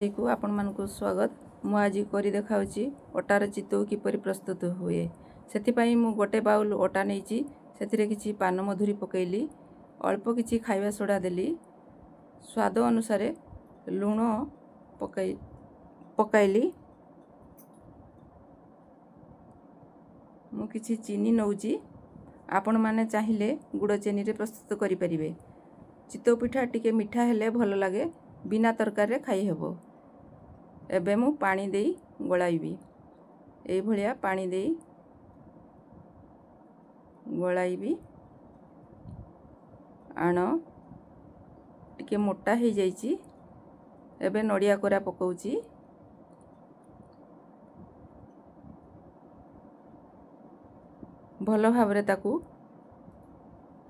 को आपण मानकु स्वागत। मु आज करी देखाउची अटार चितौ किपरि प्रस्तुत हुए। सेथिपाई मु गोटे बाउल अटा नेइची, सेथिरे किछि पान मधुरी पकेइली, अल्प किछि खाइबा सोडा देली, स्वाद अनुसार लूण पकाइली। मु किछि चीनी नौची, आपण माने चाहिले गुड़ चीनी रे प्रस्तुत करि परिबे। चितौ पिठा टिके मिठा हेले भल लागे, बिना तरकारी रे खाई हेबो। एबे मु पानी देई गोलाइबी। एई भलिया पानी देई गोलाइबी। आण टिके मोटा हे जाइची। एबे नडिया कोरा पकाउची। भल भाबरे ताकू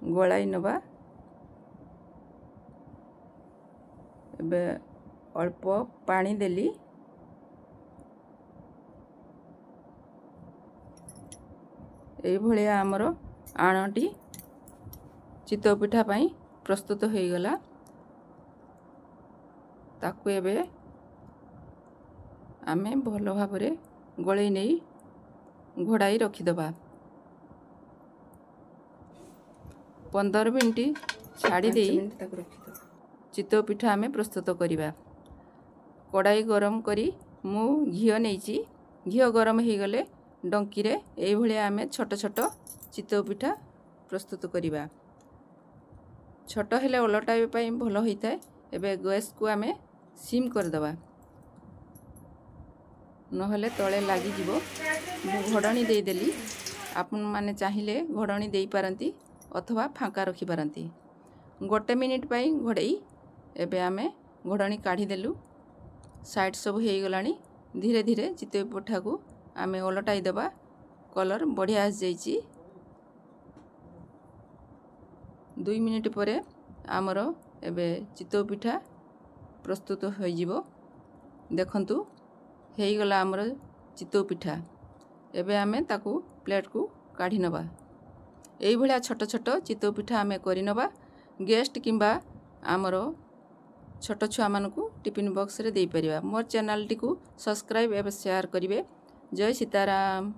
गोलाई नबा। एबे अल्प पानी देली। एई भलिया हमरो आणटी चितौ पिठा पई प्रस्तुत होई गला। ताकू एबे आमे भल भाबरे गोळै नै घोड़ाई रखी दबा। 15 मिनिट छाड़ी देई चितौ पिठा आमे प्रस्तुत करिबा। कड़ाई गरम करी मु घियो नेइची। घियो गरम हे गले डंकी रे एई भलिया आमे छोट छोट चितौ पिठा प्रस्तुत करिबा। छोट हेले ओलटाई पई भलो होइताय। एबे गैस को आमे सिम कर दबा, नहले तळे लागि जिवो। घोड़णी देई देली। आपण माने चाहिले घोड़णी देई पारंती अथवा फांका रखी पारंती। गोटे मिनिट पई घोड़ेई। एबे आमे घोड़णी काढी देलु। साइड सब हे गलानी। धीरे धीरे चितौ पिठा को आमे ओलटाई दबा। कलर बढ़िया आस जाइची। 2 मिनिट परे आमरो एबे चितौ पिठा प्रस्तुत होई जिवो। देखंतु हेई गला आमरो चितौ पिठा। एबे आमे ताकू प्लेट को काढी नबा। एई भलिया छोट छोट चितौ पिठा आमे करि नबा। गेस्ट किंबा आमरो छोट छुआ मानकू टिफिन बॉक्स रे देई परिबा। मोर चैनल टी को सब्सक्राइब एवं शेयर करिवे। जय सीताराम।